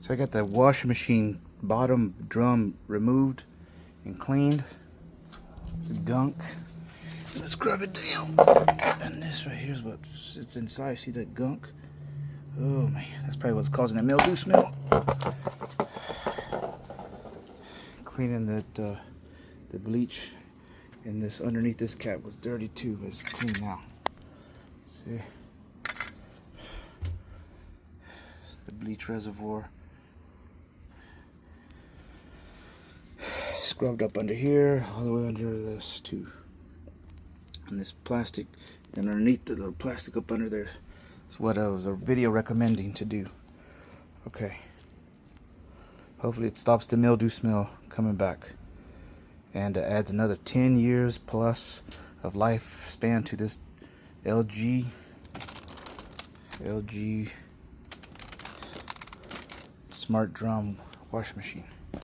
So I got the washing machine bottom drum removed and cleaned. It's gunk. Let's scrub it down. And this right here is what sits inside. See that gunk? Oh man, that's probably what's causing that mildew smell. Cleaning that the bleach, and this underneath this cap was dirty too, but it's clean now. See, it's the bleach reservoir. Scrubbed up under here, all the way under this too. And this plastic, and underneath the little plastic up under there is what I was a video recommending to do. Okay. Hopefully it stops the mildew smell coming back. And adds another 10 years plus of lifespan to this LG Smart Drum washing machine.